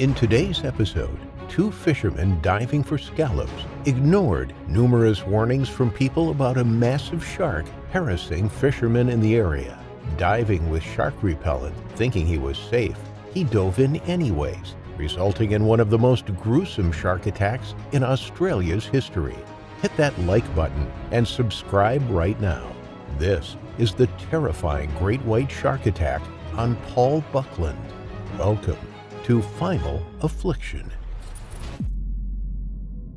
In today's episode, two fishermen diving for scallops ignored numerous warnings from people about a massive shark harassing fishermen in the area. Diving with shark repellent, thinking he was safe, he dove in anyways, resulting in one of the most gruesome shark attacks in Australia's history. Hit that like button and subscribe right now. This is the terrifying great white shark attack on Paul Buckland. Welcome to Final Affliction.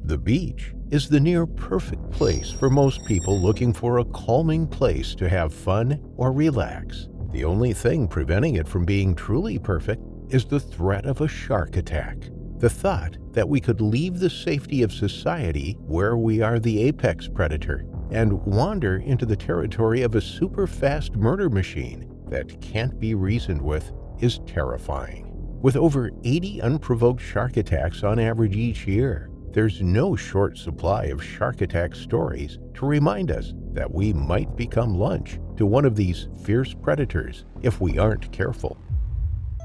The beach is the near-perfect place for most people looking for a calming place to have fun or relax. The only thing preventing it from being truly perfect is the threat of a shark attack. The thought that we could leave the safety of society where we are the apex predator and wander into the territory of a super-fast murder machine that can't be reasoned with is terrifying. With over 80 unprovoked shark attacks on average each year, there's no short supply of shark attack stories to remind us that we might become lunch to one of these fierce predators if we aren't careful.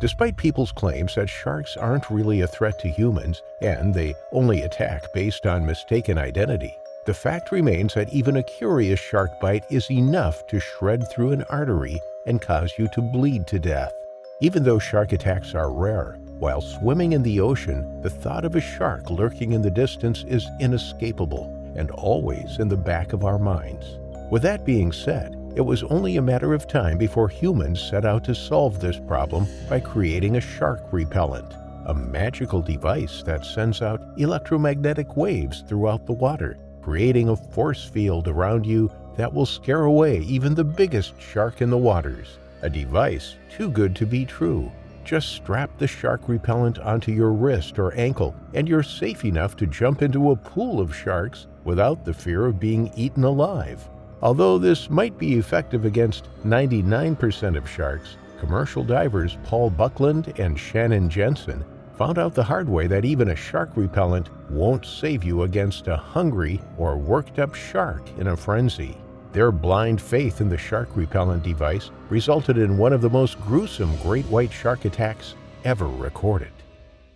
Despite people's claims that sharks aren't really a threat to humans and they only attack based on mistaken identity, the fact remains that even a curious shark bite is enough to shred through an artery and cause you to bleed to death. Even though shark attacks are rare, while swimming in the ocean, the thought of a shark lurking in the distance is inescapable and always in the back of our minds. With that being said, it was only a matter of time before humans set out to solve this problem by creating a shark repellent, a magical device that sends out electromagnetic waves throughout the water, creating a force field around you that will scare away even the biggest shark in the waters. A device too good to be true. Just strap the shark repellent onto your wrist or ankle, and you're safe enough to jump into a pool of sharks without the fear of being eaten alive. Although this might be effective against 99% of sharks, commercial divers Paul Buckland and Shannon Jenzon found out the hard way that even a shark repellent won't save you against a hungry or worked-up shark in a frenzy. Their blind faith in the shark repellent device resulted in one of the most gruesome great white shark attacks ever recorded.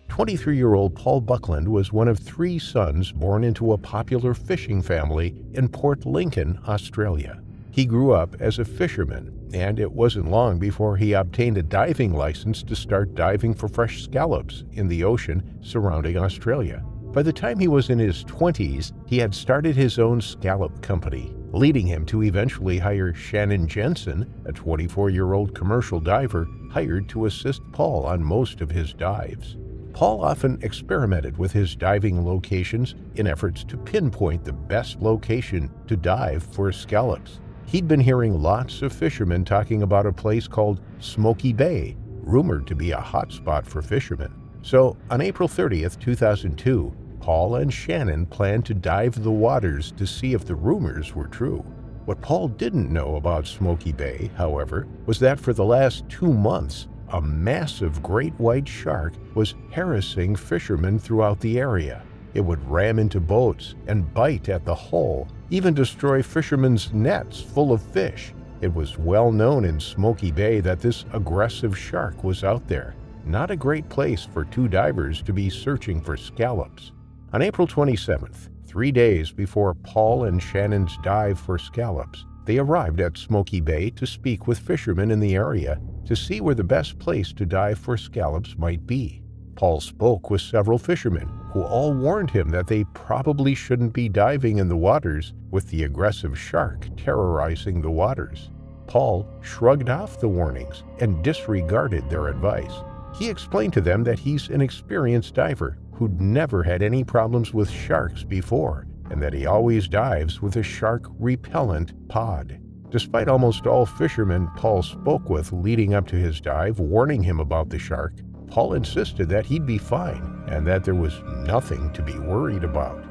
23-year-old Paul Buckland was one of 3 sons born into a popular fishing family in Port Lincoln, Australia. He grew up as a fisherman, and it wasn't long before he obtained a diving license to start diving for fresh scallops in the ocean surrounding Australia. By the time he was in his 20s, he had started his own scallop company, leading him to eventually hire Shannon Jenzon, a 24-year-old commercial diver hired to assist Paul on most of his dives. Paul often experimented with his diving locations in efforts to pinpoint the best location to dive for scallops. He'd been hearing lots of fishermen talking about a place called Smokey Bay, rumored to be a hotspot for fishermen. So, on April 30th, 2002, Paul and Shannon planned to dive the waters to see if the rumors were true. What Paul didn't know about Smokey Bay, however, was that for the last 2 months, a massive great white shark was harassing fishermen throughout the area. It would ram into boats and bite at the hull, even destroy fishermen's nets full of fish. It was well known in Smokey Bay that this aggressive shark was out there. Not a great place for 2 divers to be searching for scallops. On April 27th, 3 days before Paul and Shannon's dive for scallops, they arrived at Smokey Bay to speak with fishermen in the area to see where the best place to dive for scallops might be. Paul spoke with several fishermen who all warned him that they probably shouldn't be diving in the waters with the aggressive shark terrorizing the waters. Paul shrugged off the warnings and disregarded their advice. He explained to them that he's an experienced diver who'd never had any problems with sharks before, and that he always dives with a shark repellent pod. Despite almost all fishermen Paul spoke with leading up to his dive warning him about the shark, Paul insisted that he'd be fine and that there was nothing to be worried about.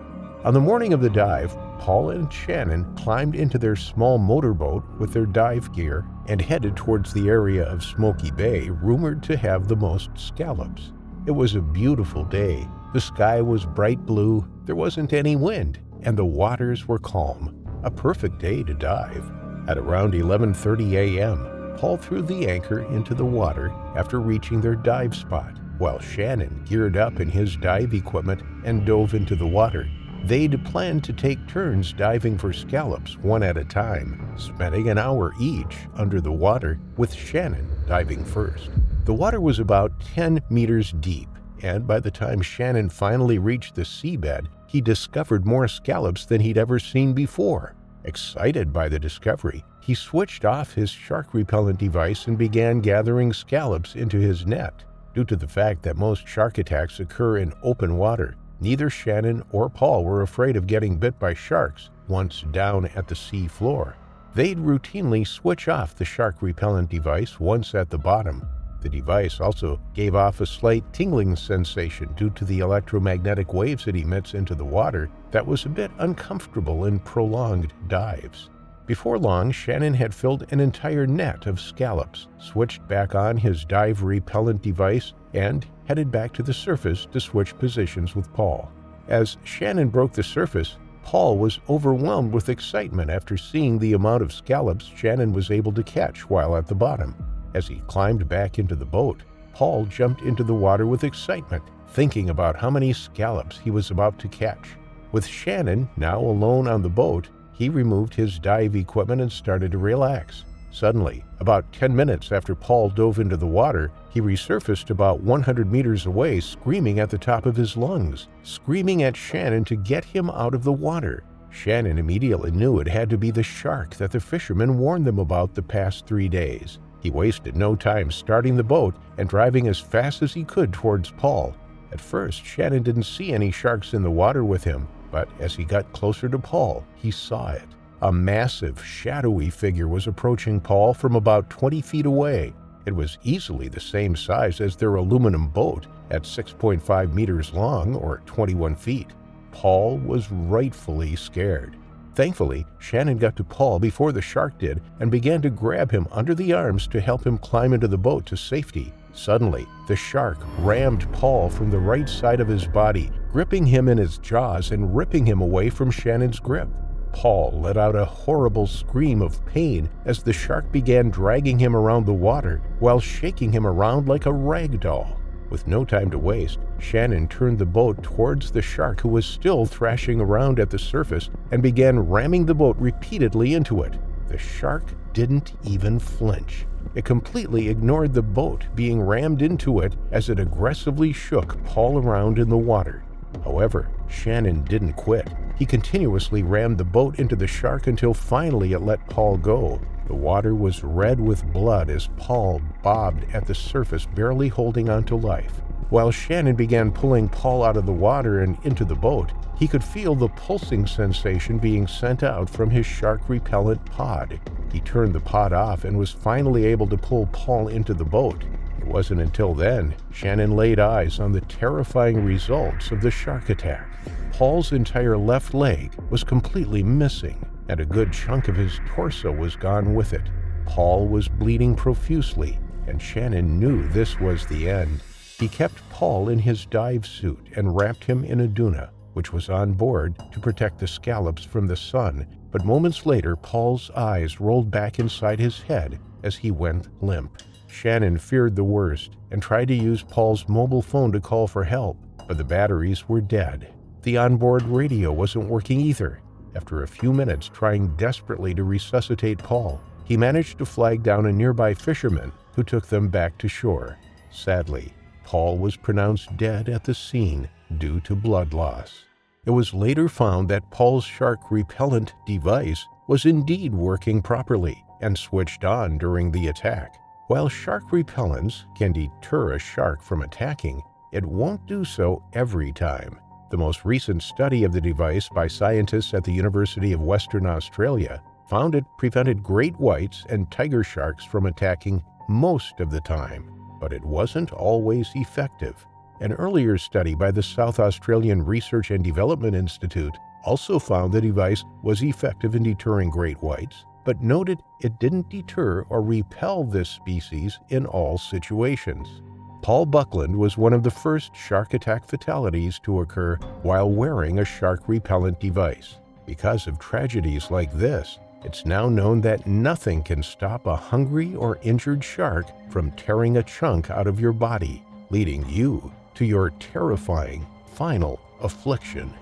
On the morning of the dive, Paul and Shannon climbed into their small motorboat with their dive gear and headed towards the area of Smokey Bay rumored to have the most scallops. It was a beautiful day. The sky was bright blue, there wasn't any wind, and the waters were calm. A perfect day to dive. At around 11:30 a.m., Paul threw the anchor into the water after reaching their dive spot. While Shannon geared up in his dive equipment and dove into the water, they'd planned to take turns diving for scallops one at a time, spending an hour each under the water, with Shannon diving first. The water was about 10 meters deep, and by the time Shannon finally reached the seabed, he discovered more scallops than he'd ever seen before. Excited by the discovery, he switched off his shark repellent device and began gathering scallops into his net. Due to the fact that most shark attacks occur in open water, neither Shannon or Paul were afraid of getting bit by sharks once down at the sea floor. They'd routinely switch off the shark repellent device once at the bottom. The device also gave off a slight tingling sensation due to the electromagnetic waves it emits into the water that was a bit uncomfortable in prolonged dives. Before long, Shannon had filled an entire net of scallops, switched back on his dive repellent device, and headed back to the surface to switch positions with Paul. As Shannon broke the surface, Paul was overwhelmed with excitement after seeing the amount of scallops Shannon was able to catch while at the bottom. As he climbed back into the boat, Paul jumped into the water with excitement, thinking about how many scallops he was about to catch. With Shannon now alone on the boat, he removed his dive equipment and started to relax. Suddenly, about 10 minutes after Paul dove into the water, he resurfaced about 100 meters away, screaming at the top of his lungs, screaming at Shannon to get him out of the water. Shannon immediately knew it had to be the shark that the fishermen warned them about the past 3 days. He wasted no time starting the boat and driving as fast as he could towards Paul. At first, Shannon didn't see any sharks in the water with him, but as he got closer to Paul, he saw it. A massive, shadowy figure was approaching Paul from about 20 feet away. It was easily the same size as their aluminum boat at 6.5 meters long, or 21 feet. Paul was rightfully scared. Thankfully, Shannon got to Paul before the shark did and began to grab him under the arms to help him climb into the boat to safety. Suddenly, the shark rammed Paul from the right side of his body, gripping him in its jaws and ripping him away from Shannon's grip. Paul let out a horrible scream of pain as the shark began dragging him around the water while shaking him around like a rag doll. With no time to waste, Shannon turned the boat towards the shark, who was still thrashing around at the surface, and began ramming the boat repeatedly into it. The shark didn't even flinch. It completely ignored the boat being rammed into it as it aggressively shook Paul around in the water. However, Shannon didn't quit. He continuously rammed the boat into the shark until finally it let Paul go. The water was red with blood as Paul bobbed at the surface, barely holding on to life. While Shannon began pulling Paul out of the water and into the boat, he could feel the pulsing sensation being sent out from his Shark Repellent Pod. He turned the pod off and was finally able to pull Paul into the boat. It wasn't until then Shannon laid eyes on the terrifying results of the shark attack. Paul's entire left leg was completely missing, and a good chunk of his torso was gone with it. Paul was bleeding profusely, and Shannon knew this was the end. He kept Paul in his dive suit and wrapped him in a doona, which was on board to protect the scallops from the sun, but moments later Paul's eyes rolled back inside his head as he went limp. Shannon feared the worst and tried to use Paul's mobile phone to call for help, but the batteries were dead. The onboard radio wasn't working either. After a few minutes trying desperately to resuscitate Paul, he managed to flag down a nearby fisherman who took them back to shore. Sadly, Paul was pronounced dead at the scene due to blood loss. It was later found that Paul's shark repellent device was indeed working properly and switched on during the attack. While shark repellents can deter a shark from attacking, it won't do so every time. The most recent study of the device by scientists at the University of Western Australia found it prevented great whites and tiger sharks from attacking most of the time, but it wasn't always effective. An earlier study by the South Australian Research and Development Institute also found the device was effective in deterring great whites, but noted it didn't deter or repel this species in all situations. Paul Buckland was one of the first shark attack fatalities to occur while wearing a shark repellent device. Because of tragedies like this, it's now known that nothing can stop a hungry or injured shark from tearing a chunk out of your body. leading you to your terrifying final affliction.